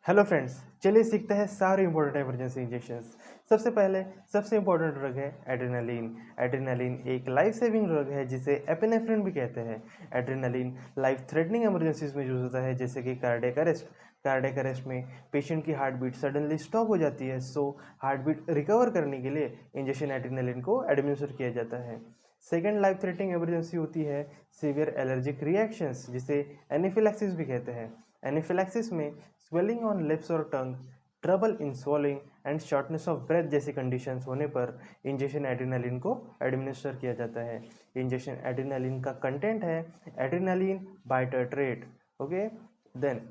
Hello friends, चलिए सीखते हैं सारे इंपॉर्टेंट इमरजेंसी इंजेक्शंस। सबसे पहले सबसे इंपॉर्टेंट ड्रग है एड्रेनालिन। एड्रेनालिन एक लाइफ सेविंग ड्रग है जिसे एपिनेफ्रिन भी कहते हैं। एड्रेनालिन लाइफ थ्रेटनिंग इमरजेंसीज में यूज होता है, जैसे कि कार्डियक अरेस्ट। कार्डियक अरेस्ट में पेशेंट की हार्ट बीट सडनली स्टॉप हो जाती है, सो हार्ट बीट रिकवर करने के लिए इंजेक्शन एड्रेनालिन को एडमिनिस्टर किया जाता है। सेकेंड लाइफ थ्रेटनिंग इमरजेंसी होती है सीवियर एलर्जिक रिएक्शंस, जिसे एनाफिलैक्सिस भी कहते हैं। एनाफिलैक्सिस में स्वेलिंग ऑन लिप्स और tongue, trouble in swallowing and shortness of breath जैसी कंडीशंस होने पर इंजेक्शन एड्रेनालिन को एडमिनिस्टर किया जाता है। इंजेक्शन एड्रेनालिन का कंटेंट है adrenaline bitartrate. Okay, then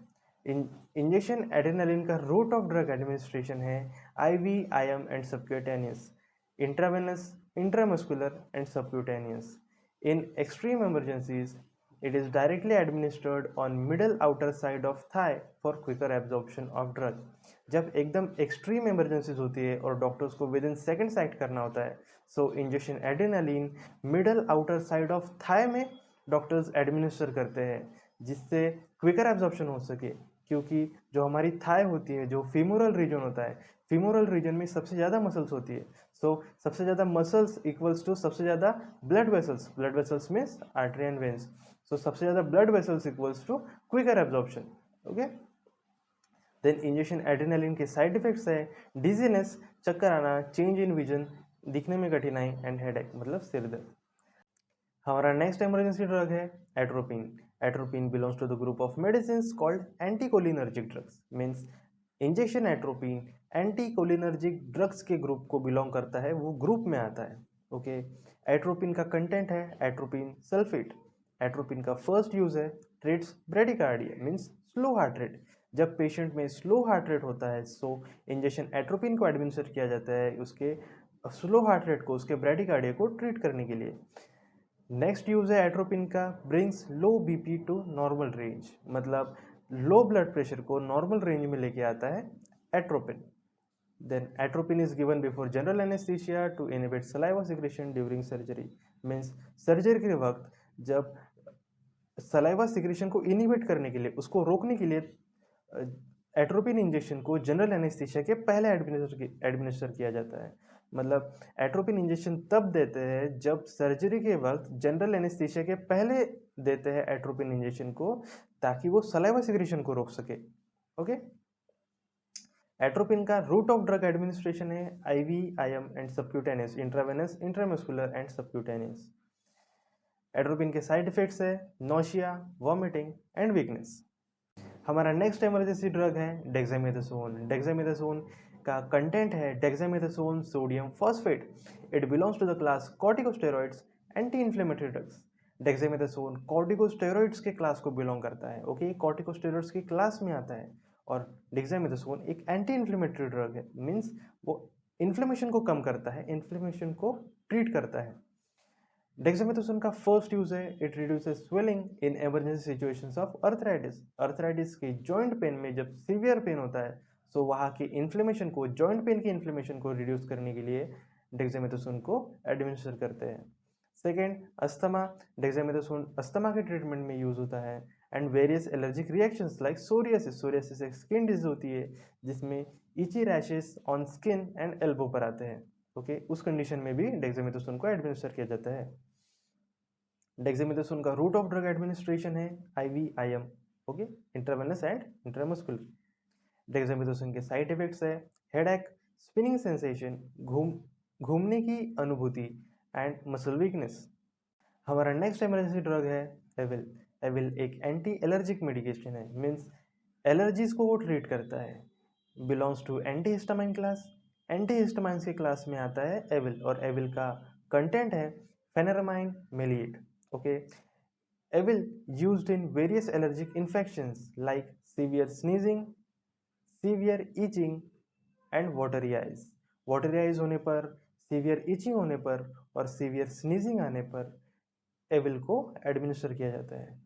injection adrenaline का रूट ऑफ ड्रग एडमिनिस्ट्रेशन है IV, IM and subcutaneous, intravenous, intramuscular and subcutaneous. In extreme emergencies, it is directly administered on middle outer side of thigh for quicker absorption of drug. जब एकदम extreme emergencies होती है और doctors को with in second site करना होता है, so injection adrenaline middle outer side of thigh में डॉक्टर्स एडमिनिस्टर करते हैं, जिससे क्विकर एब्जॉर्प्शन हो सके। क्योंकि जो हमारी थाई होती है, जो फीमोरल रीजन होता है, फीमोरल रीजन में सबसे ज़्यादा मसल्स होती है। सो सबसे ज़्यादा मसल्स इक्वल्स टू सबसे ज़्यादा blood vessels means artery and veins. So सबसे ज़्यादा blood vessels equals to quicker absorption. Okay, then injection adrenaline के साइड इफेक्ट्स है डिजीनेस, चक्कर आना, चेंज इन विजन, दिखने में कठिनाई एंड हेडेक मतलब सिर दर्द। हमारा नेक्स्ट इमरजेंसी ड्रग है atropine. Atropine belongs to the group of medicine called anticholinergic drugs. Means injection atropine anticholinergic drugs के ग्रुप को बिलोंग करता है, वो ग्रुप में आता है। ओके, एट्रोपिन का कंटेंट है एट्रोपिन सल्फेट। एट्रोपिन का फर्स्ट यूज है treats bradycardia means slow heart rate. जब पेशेंट में स्लो हार्ट रेट होता है, सो इंजेक्शन एट्रोपिन को एडमिनिस्टर किया जाता है उसके स्लो हार्ट रेट को, उसके ब्रेडिकार्डिया को ट्रीट करने के लिए। नेक्स्ट यूज है एट्रोपिन का brings low BP to normal range, मतलब लो ब्लड प्रेशर को नॉर्मल रेंज में लेके आता है atropine. Then atropine is given before general anaesthesia to inhibit saliva secretion during surgery. Means surgery के वक्त जब सलाइवा सिक्रेशन को इनहिबिट करने के लिए, उसको रोकने के लिए एट्रोपिन इंजेक्शन को जनरल एनेस्थीसिया के पहले एडमिनिस्टर किया जाता है। मतलब एट्रोपिन इंजेक्शन तब देते हैं जब सर्जरी के वक्त जनरल एनेस्थीसिया के पहले देते हैं एट्रोपिन इंजेक्शन को, ताकि वो सलाइवा सिक्रेशन को रोक सके। ओके, एट्रोपिन का रूट ऑफ ड्रग एडमिनिस्ट्रेशन है IV, IM and subcutaneous, intravenous, intramuscular and subcutaneous. Atropine के साइड इफेक्ट्स है नोशिया, वॉमिटिंग एंड वीकनेस। हमारा नेक्स्ट इमरजेंसी ड्रग है डेक्सामेथासोन। डेक्सामेथासोन का कंटेंट है dexamethasone sodium phosphate. It belongs to the class corticosteroids, anti inflammatory drugs. Dexamethasone corticosteroids के class को belong करता है। ओके, कॉर्टिकोस्टेरॉइड्स की क्लास में आता है। और डेक्सामेथासोन एक एंटी इन्फ्लेमेटरी ड्रग है, मीन्स वो इन्फ्लेमेशन को कम करता है, इन्फ्लेमेशन को ट्रीट करता है। डेक्सामेथासोन का फर्स्ट यूज है it reduces swelling in emergency situations of arthritis. Arthritis के जॉइंट पेन में जब सीवियर पेन होता है, सो वहाँ की इन्फ्लेमेशन को, जॉइंट पेन की इन्फ्लेमेशन को रिड्यूस करने के लिए डेक्सामेथासोन को एडमिनिस्टर करते हैं। Second, asthma. डेक्सामेथासोन अस्थमा के ट्रीटमेंट में यूज होता है। And various allergic reactions like psoriasis. Psoriasis एक स्किन डिजीज होती है जिसमें itchy rashes on skin and elbow पर आते हैं। ओके, उस कंडीशन में भी डेक्सामेथासोन को एडमिनिस्टर किया जाता है। डेक्सामेथासोन का रूट ऑफ ड्रग एडमिनिस्ट्रेशन है IV, IM, okay, intravenous and intramuscular. Dexamethasone के साइड इफेक्ट्स है हेडेक, स्पिनिंग सेंसेशन, घूमने की अनुभूति एंड मसल वीकनेस। हमारा नेक्स्ट इमरजेंसी ड्रग है एविल। एविल एक एंटी एलर्जिक मेडिकेशन है, मीन्स एलर्जीज को वो ट्रीट करता है। Belongs to antihistamine class. Antihistamines के क्लास में आता है एविल, और एविल का कंटेंट है फेनेरामाइन मेलिएट। Okay, Evil used in various allergic infections like severe sneezing, severe itching and watery eyes. Watery eyes होने पर, severe itching होने पर और severe sneezing आने पर एविल को एडमिनिस्टर किया जाता है।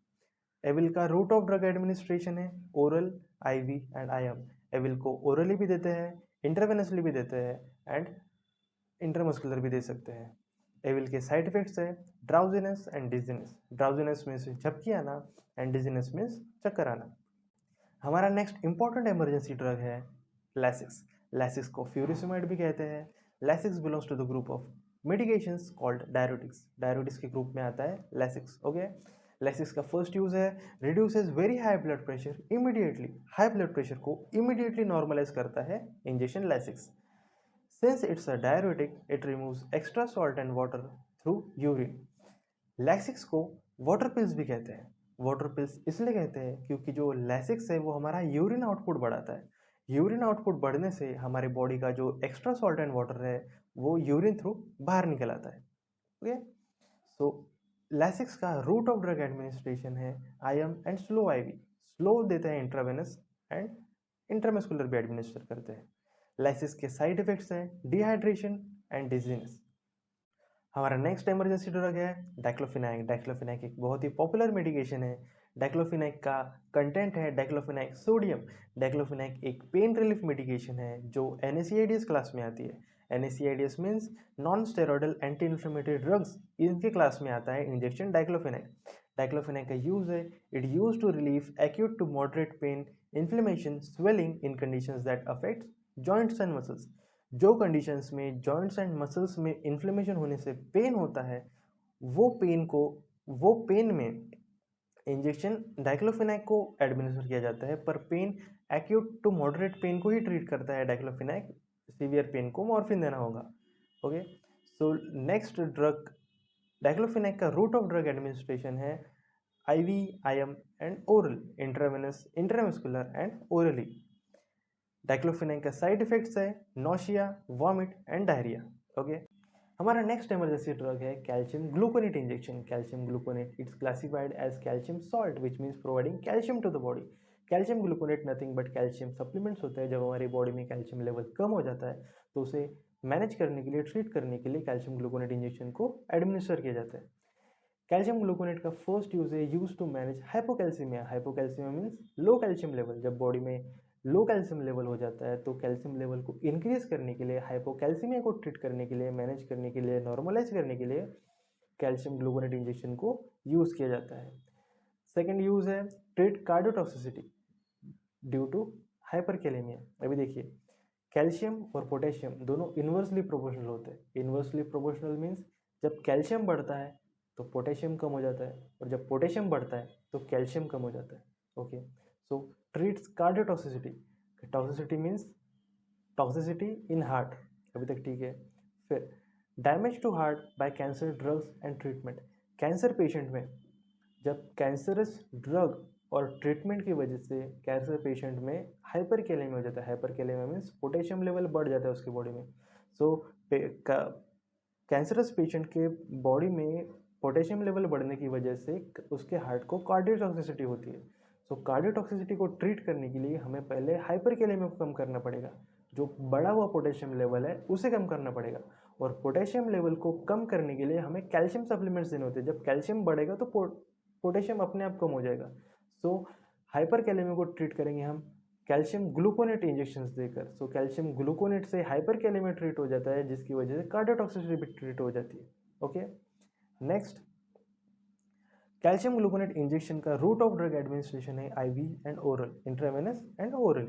एविल का रूट ऑफ ड्रग एडमिनिस्ट्रेशन है oral, IV and IM। Avil को ओरली भी देते हैं, इंट्रावेनसली भी देते हैं एंड इंट्रामस्कुलर भी दे सकते हैं। एविल के साइड इफेक्ट्स है drowsiness and dizziness. Drowsiness means झपकी आना एंड डिजीनेस मीन्स चक्कर आना। हमारा नेक्स्ट इंपॉर्टेंट इमरजेंसी ड्रग है लैसिक्स। लैसिक्स को फ्यूरिसिमाइड भी कहते हैं। Lasix belongs to the group of medications called diuretics. Diuretics के ग्रुप में आता है लैसिक्स। ओके, लैसिक्स का फर्स्ट यूज है reduces very high blood pressure immediately. High blood pressure को इमीडिएटली नॉर्मलाइज करता है injection Lasix. Since it's a diuretic it removes extra salt and water through urine. Lasix को water pills भी कहते हैं। Water pills इसलिए कहते हैं क्योंकि जो लैसिक्स है वो हमारा यूरिन आउटपुट बढ़ाता है। यूरिन आउटपुट बढ़ने से हमारे बॉडी का जो एक्स्ट्रा सॉल्ट एंड वाटर है वो यूरिन थ्रू बाहर निकल आता है। ओके, सो लैसिक्स का रूट ऑफ ड्रग एडमिनिस्ट्रेशन है IM and slow IV. Slow देते हैं इंट्रावेनस एंड इंट्रामस्कुलर भी एडमिनिस्टर करते हैं। लैसिक्स के साइड इफेक्ट्स हैं डिहाइड्रेशन एंड डिजीनेस। हमारा नेक्स्ट इमरजेंसी ड्रग है डाइक्लोफिनाक। डाइक्लोफिनाक एक बहुत ही पॉपुलर मेडिकेशन है। डाइक्लोफिनाक का कंटेंट है डाइक्लोफिनाक सोडियम। डाइक्लोफिनाक एक पेन रिलीफ मेडिकेशन है जो NSAIDs क्लास में आती है। NSAIDs means non steroidal anti inflammatory drugs, इनके क्लास में आता है इंजेक्शन डाइक्लोफिनाक। डाइक्लोफिनाक का यूज है it use to relieve acute to moderate pain, inflammation, swelling in conditions that affect joints and muscles. जो कंडीशंस में जॉइंट्स एंड मसल्स में inflammation होने से पेन होता है वो पेन में इंजेक्शन डाइक्लोफिनाक को एडमिनिस्टर किया जाता है। पर pain acute to moderate pain को ही ट्रीट करता है डाइक्लोफिनाक। सीवियर पेन को मॉर्फिन देना होगा। Okay, so next drug diclofenac का रूट ऑफ ड्रग एडमिनिस्ट्रेशन है IV, IM and oral, intravenous, intramuscular and orally. Diclofenac का साइड इफेक्ट्स है nausea, vomit and diarrhoea. Okay, हमारा नेक्स्ट इमरजेंसी ड्रग है calcium gluconate injection. Calcium gluconate it's classified as calcium salt which means providing calcium to the body. Calcium gluconate nothing but calcium supplements होते हैं। जब हमारी body में calcium level कम हो जाता है तो उसे मैनेज करने के लिए, ट्रीट करने के लिए कैल्शियम ग्लूकोनेट इंजेक्शन को एडमिनिस्टर किया जाता है। कैल्शियम ग्लूकोनेट का फर्स्ट यूज है use to manage hypocalcaemia. Hypocalcaemia means low calcium level. जब बॉडी में लो कैल्शियम लेवल हो जाता है तो कैल्शियम लेवल को इंक्रीज करने के लिए, हाइपोकैल्सीमिया को ट्रीट करने के लिए, मैनेज करने के लिए, नॉर्मलाइज करने के लिए कैल्शियम ग्लूकोनेट इंजेक्शन को यूज किया जाता है। सेकेंड यूज है treat cardiotoxicity due to hyperkalaemia. अभी देखिए, कैल्शियम और पोटेशियम दोनों इन्वर्सली प्रोपोर्शनल होते हैं। इन्वर्सली प्रोपोर्शनल मीन्स जब कैल्शियम बढ़ता है तो पोटेशियम कम हो जाता है, और जब पोटेशियम बढ़ता है तो कैल्शियम कम हो जाता है। Okay, so treats cardiotoxicity. Toxicity means toxicity in heart, अभी तक ठीक है। फिर damage to heart by cancer drugs and treatment. Cancer patient में जब कैंसरस ड्रग और ट्रीटमेंट की वजह से कैंसर पेशेंट में हाइपरकैलेमिया हो जाता है। हाइपरकैलेमिया मीन्स पोटेशियम लेवल बढ़ जाता है उसकी बॉडी में। सो कैंसरस पेशेंट के बॉडी में पोटेशियम लेवल बढ़ने की वजह से उसके हार्ट को कार्डियोटॉक्सिसिटी होती है। सो कार्डियोटॉक्सिसिटी को ट्रीट करने के लिए हमें पहले हाइपरकैलेमिया को कम करना पड़ेगा। जो बढ़ा हुआ पोटेशियम लेवल है उसे कम करना पड़ेगा, और पोटेशियम लेवल को कम करने के लिए हमें कैल्शियम सप्लीमेंट्स देने होते हैं। जब कैल्शियम बढ़ेगा तो पोटेशियम अपने आप कम हो जाएगा। सो हाइपरकैलेमिया को ट्रीट करेंगे हम कैल्शियम ग्लूकोनेट इंजेक्शंस देकर। सो कैल्शियम ग्लूकोनेट से हाइपरकैलेमिया ट्रीट हो जाता है, जिसकी वजह से कार्डियोटॉक्सिसिटी भी ट्रीट हो जाती है। Okay, next calcium gluconate injection का रूट ऑफ ड्रग एडमिनिस्ट्रेशन है IV and oral, intravenous and orally.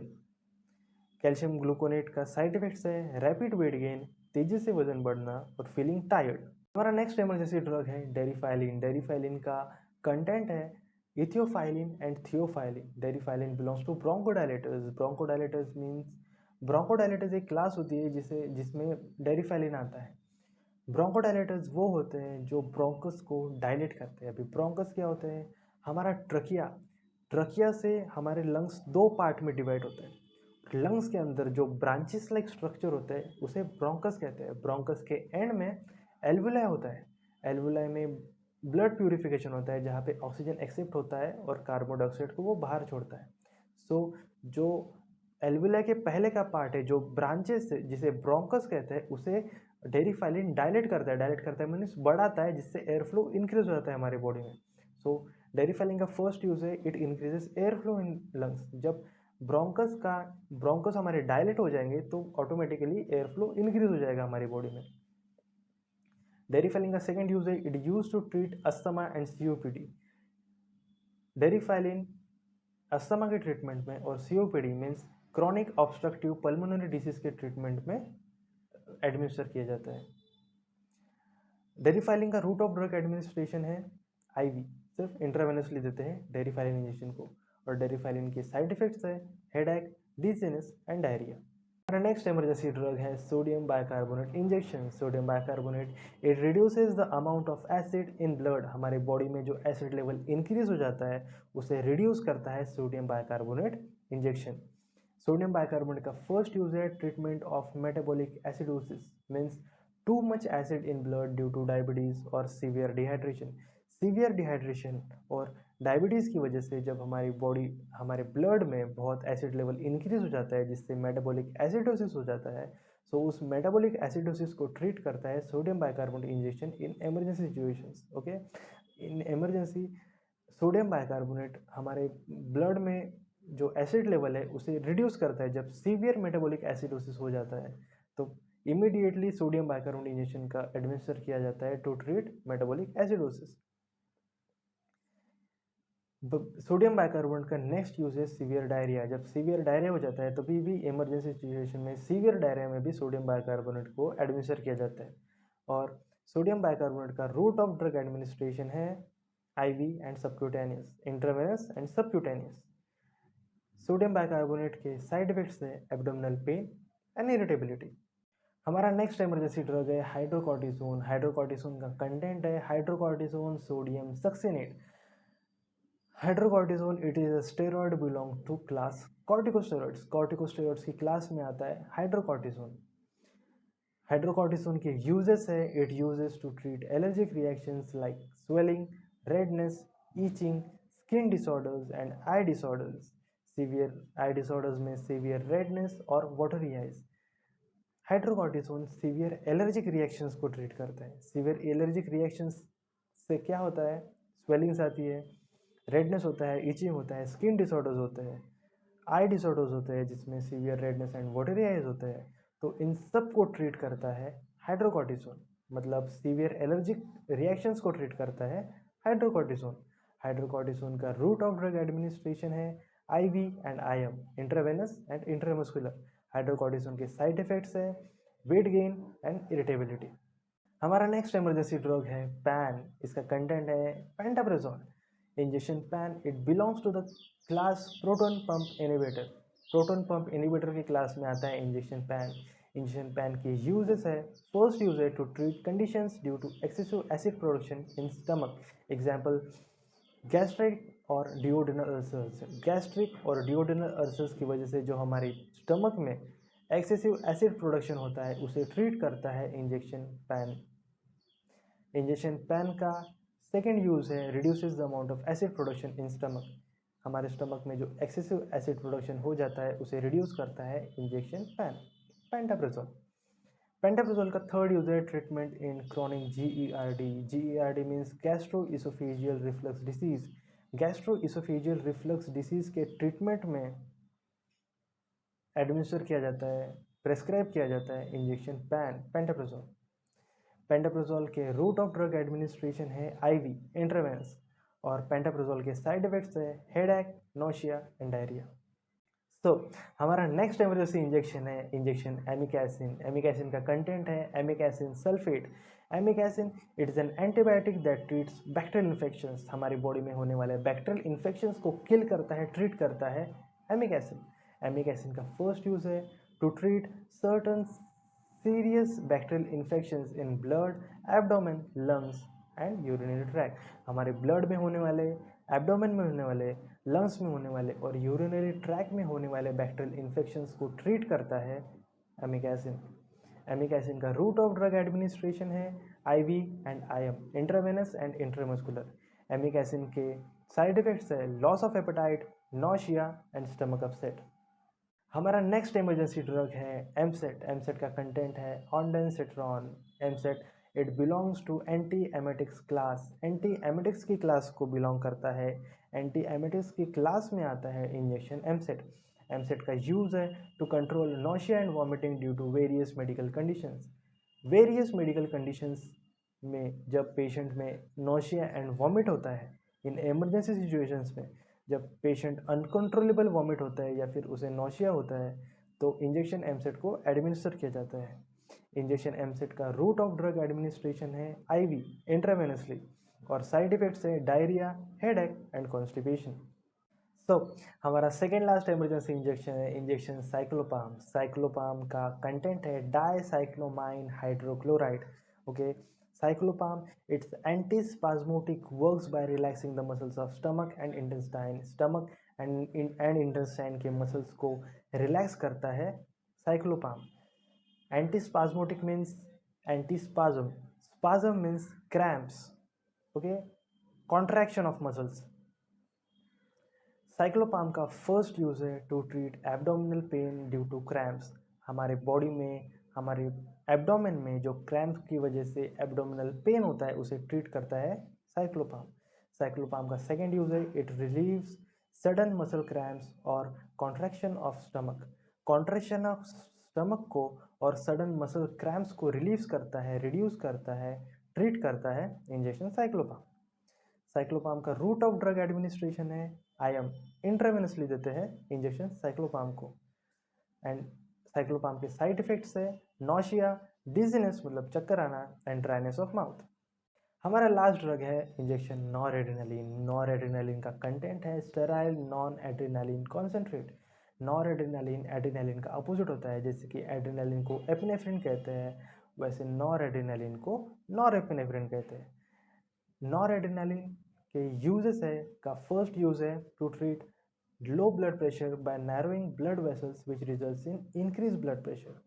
Calcium gluconate का साइड इफेक्ट्स है रैपिड वेट गेन, तेजी से वजन बढ़ना और फीलिंग टायर्ड। हमारा नेक्स्ट इमरजेंसी ड्रग है डेरिफाइलिन। डेरिफाइलिन का कंटेंट है etofylline and theophylline. Deriphyllin belongs to bronchodilators. Bronchodilators means bronchodilators एक क्लास होती है जिसमें डेरिफाइलिन आता है। ब्रोंकोडायलेटर्स वो होते हैं जो ब्रोंकस को डायलेट करते हैं। अभी ब्रोंकस क्या होते हैं? हमारा ट्रकिया, ट्रकिया से हमारे लंग्स दो पार्ट में डिवाइड होते हैं। लंग्स के अंदर जो ब्रांचेस लाइक स्ट्रक्चर होता है उसे ब्रोंकस कहते हैं। ब्रोंकस के एंड में एल्वुलाई होता है। एल्वुलाई में ब्लड प्यूरिफिकेशन होता है, जहाँ पे ऑक्सीजन एक्सेप्ट होता है और कार्बन डाइऑक्साइड को वो बाहर छोड़ता है। सो जो एल्वुलाई के पहले का पार्ट है, जो ब्रांचेस जिसे ब्रोंकस कहते हैं, उसे डेरिफाइलिन डायलेट करता है। डायलेट करता है मीन्स बढ़ाता है, जिससे एयर फ्लो इंक्रीज हो जाता है हमारे बॉडी में। सो डेरिफाइलिन का फर्स्ट यूज है it increases air flow in lungs. जब ब्रोंकस हमारे डायलेट हो जाएंगे तो ऑटोमेटिकली एयर फ्लो इंक्रीज हो जाएगा हमारी बॉडी में। डेरिफाइलिन का सेकेंड यूज है it use to treat asthma and COPD। Deriphyllin asthma के ट्रीटमेंट में और COPD means chronic obstructive pulmonary disease के ट्रीटमेंट में एडमिनिस्टर किया जाता है। डेरिफाइलिन का रूट ऑफ ड्रग एडमिनिस्ट्रेशन है आईवी, सिर्फ इंट्रावेनसली देते हैं डेरिफाइलिन इंजेक्शन को, और डेरिफाइलिन के साइड इफेक्ट्स है हेडेक, डिजीनेस एंड डायरिया। हमारा नेक्स्ट इमरजेंसी ड्रग है sodium bicarbonate injection. Sodium bicarbonate it reduces the amount of acid in blood. हमारे बॉडी में जो एसिड लेवल इंक्रीज हो जाता है उसे रिड्यूस करता है sodium bicarbonate injection. Sodium bicarbonate का फर्स्ट यूज है treatment of metabolic acidosis means too much acid in blood due two diabetes और सीवियर डिहाइड्रेशन। सीवियर डिहाइड्रेशन और डायबिटीज़ की वजह से जब हमारी बॉडी, हमारे ब्लड में बहुत एसिड लेवल इंक्रीज हो जाता है जिससे मेटाबॉलिक एसिडोसिस हो जाता है, सो उस मेटाबॉलिक एसिडोसिस को ट्रीट करता है sodium bicarbonate injection in emergency situations. Okay, in emergency sodium bicarbonate हमारे ब्लड में जो एसिड लेवल है उसे रिड्यूस करता है। जब सीवियर मेटाबॉलिक एसिडोसिस हो जाता है तो इमीडिएटली सोडियम बाइकार्बोनेट इंजेक्शन का एडमिनिस्टर किया जाता है to treat metabolic acidosis. Sodium bicarbonate का नेक्स्ट यूज है सीवियर डायरिया। जब सीवियर डायरिया हो जाता है तभी भी इमरजेंसी सिचुएशन में सीवियर डायरिया में भी सोडियम बाइकार्बोनेट को एडमिनिस्टर किया जाता है। और सोडियम बाइकार्बोनेट का रूट ऑफ ड्रग एडमिनिस्ट्रेशन है IV and subcutaneous, intravenous and subcutaneous. Sodium bicarbonate के साइड इफेक्ट्स है एब्डोमिनल पेन एंड इरिटेबिलिटी। हमारा नेक्स्ट इमरजेंसी ड्रग है हाइड्रोकॉर्टिसोन। हाइड्रोकॉर्टिसोन का कंटेंट है hydrocortisone sodium succinate. Hydrocortisone it is a steroid belong to class corticosteroids. Corticosteroids की class में आता है हाइड्रोकॉर्टिसोन। हाइड्रोकॉर्टिसोन के यूजेस है it uses to treat allergic reactions like swelling, redness, itching, skin disorders and I disorders. Severe I disorders में severe redness और watery eyes. Hydrocortisone severe allergic reactions को treat करता है। सीवियर एलर्जिक रिएक्शंस से क्या होता है, स्वेलिंग्स आती है, रेडनेस होता है, इचिंग होता है, स्किन डिसऑर्डर्स होते हैं, आई डिसऑर्डर्स होते हैं जिसमें severe redness and watery eyes होते हैं। तो इन सब को ट्रीट करता है हाइड्रोकॉर्टिसोन, मतलब सीवियर एलर्जिक रिएक्शंस को ट्रीट करता है हाइड्रोकॉर्टिसोन। हाइड्रोकॉर्टिसोन का रूट ऑफ ड्रग एडमिनिस्ट्रेशन है IV and IM, intravenous and intramuscular. Hydrocortisone के साइड इफेक्ट्स है वेट गेन एंड इरिटेबिलिटी। हमारा नेक्स्ट इमरजेंसी ड्रग है पैन। इसका कंटेंट है pantoprazole injection. Pan it belongs to the class proton pump inhibitor. Proton pump inhibitor की class में आता है इंजेक्शन पैन। इंजेक्शन पैन के यूजेस है, फर्स्ट यूज है to treat conditions due to excessive acid production in stomach. Example gastric और duodenal ulcers. Gastric और duodenal ulcers की वजह से जो हमारी स्टमक में एक्सेसिव एसिड प्रोडक्शन होता है उसे ट्रीट करता है इंजेक्शन पैन। इंजेक्शन पैन का सेकेंड यूज़ है reduces the amount of acid production in stomach. हमारे स्टमक में जो एक्सेसिव एसिड प्रोडक्शन हो जाता है उसे रिड्यूस करता है इंजेक्शन पैन। पेंटाप्रेजोल। पेंटाप्रेजोल का थर्ड यूज है ट्रीटमेंट इन chronic GERD. GERD means gastro oesophageal reflux disease. Gastro oesophageal reflux disease के ट्रीटमेंट में एडमिनिस्टर किया जाता है, प्रेस्क्राइब किया जाता है इंजेक्शन पैन, पेंटाप्रेजोल। पेंटाप्रेजोल के रूट ऑफ ड्रग एडमिनिस्ट्रेशन है आईवी, इंट्रावेनस, और पेंटाप्रेजोल के साइड इफेक्ट्स है हेडेक, नोशिया एंड डायरिया। तो हमारा नेक्स्ट इमरजेंसी इंजेक्शन है इंजेक्शन एमिकैसिन। एमिकैसिन का कंटेंट है amikacin sulphate. Amikacin it is an antibiotic that treats bacterial infections. हमारी बॉडी में होने वाले बैक्टीरियल इन्फेक्शंस को किल करता है, ट्रीट करता है एमिकैसिन। एमिकैसिन का फर्स्ट यूज है to treat certain serious bacterial infections in blood, abdomen, lungs and urinary tract. हमारे ब्लड में होने वाले, एब्डोमेन में होने वाले, लंग्स में होने वाले और यूरिनरी ट्रैक में होने वाले बैक्टीरियल इन्फेक्शंस को ट्रीट करता है एमिकैसिन। एमिकैसिन का रूट ऑफ ड्रग एडमिनिस्ट्रेशन है IV and IM, intravenous and intramuscular. Amikacin के साइड इफेक्ट्स है loss of appetite, nausea and stomach upset. हमारा नेक्स्ट इमरजेंसी ड्रग है एमसेट। एमसेट का कंटेंट है ondansetron. Emset it belongs to anti emetics class. Anti emetics की class को belong करता है। एंटी एमेटिक्स की क्लास में आता है इंजेक्शन एमसेट। एमसेट का यूज़ है to control nausea and vomiting due to various medical conditions. Various medical conditions में जब पेशेंट में नोशिया एंड वॉमिट होता है इन इमरजेंसी सिचुएशंस में, जब पेशेंट अनकंट्रोलेबल वॉमिट होता है या फिर उसे नौशिया होता है तो इंजेक्शन एमसेट को एडमिनिस्टर किया जाता है। इंजेक्शन एमसेट का रूट ऑफ ड्रग एडमिनिस्ट्रेशन है आईवी इंट्रावेनसली और साइड इफेक्ट्स है diarrhoea, headache and constipation. So हमारा सेकेंड लास्ट इमरजेंसी इंजेक्शन है इंजेक्शन साइक्लोपाम। साइक्लोपाम का कंटेंट है dicyclomine hydrochloride. Okay, Cyclopam it's antispasmodic works by relaxing the muscles of stomach and intestine. Stomach and intestine के muscles को relax करता है Cyclopam. Antispasmodic means antispasm, spasm means cramps, okay, contraction of muscles. Cyclopam का first use है to treat abdominal pain due to cramps. हमारे body में, हमारे abdomen में जो क्रैम्प्स की वजह से एब्डोमिनल पेन होता है उसे ट्रीट करता है साइक्लोपाम। साइक्लोपाम का सेकेंड यूज़ है it relieves sudden muscle cramps और contraction of stomach. Contraction of stomach को और सडन मसल क्रैम्प्स को रिलीव्स करता है, रिड्यूस करता है, ट्रीट करता है इंजेक्शन साइक्लोपाम। साइक्लोपाम का रूट ऑफ ड्रग एडमिनिस्ट्रेशन है आईएम, इंट्रावेनसली देते हैं इंजेक्शन साइक्लोपाम को। एंड साइक्लोपाम के साइड इफेक्ट्स है नौशिया, डिजीनेस मतलब चक्कर आना एंड ड्राइनेस ऑफ माउथ। हमारा लास्ट ड्रग है इंजेक्शन नॉरएड्रेनालिन। नॉरएड्रेनालिन का कंटेंट है sterile non adrenaline concentrate. Noradrenaline adrenaline का अपोजिट होता है, जैसे कि एड्रेनालिन को एपिनेफ्रिन कहते हैं वैसे नॉरएड्रेनालिन को नॉरएपिनेफ्रिन कहते हैं। नॉरएड्रेनालिन के यूजेस है का फर्स्ट यूज है to treat low blood pressure by narrowing blood vessels which results in increase blood pressure.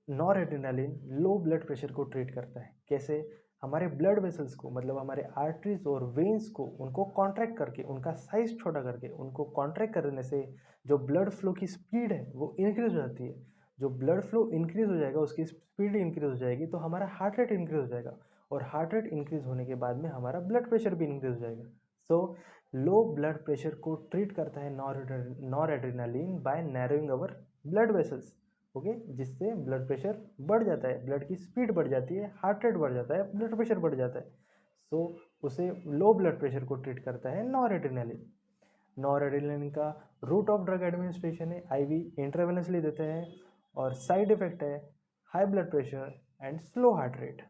Noradrenaline low blood pressure को ट्रीट करता है। कैसे? हमारे ब्लड वेसल्स को मतलब हमारे आर्टरीज और वेन्स को उनको कॉन्ट्रैक्ट करके, उनका साइज छोटा करके, उनको कॉन्ट्रैक्ट करने से जो ब्लड फ्लो की स्पीड है वो इंक्रीज हो जाती है। जो ब्लड फ्लो इंक्रीज हो जाएगा, उसकी स्पीड इंक्रीज हो जाएगी तो हमारा हार्ट रेट इंक्रीज हो जाएगा और हार्ट रेट इंक्रीज होने के बाद में हमारा ब्लड प्रेशर भी इंक्रीज हो जाएगा। सो लो ब्लड प्रेशर को ट्रीट करता है noradrenaline by narrowing our blood vessels, okay, जिससे ब्लड प्रेशर बढ़ जाता है, ब्लड की स्पीड बढ़ जाती है, हार्ट रेट बढ़ जाता है, ब्लड प्रेशर बढ़ जाता है। सो उसे लो ब्लड प्रेशर को ट्रीट करता है नॉरएड्रेनालिन। नॉरएड्रेनालिन का रूट ऑफ ड्रग एडमिनिस्ट्रेशन है आईवी, इंट्रावेनसली देते हैं और साइड इफेक्ट है high blood pressure and slow heart rate.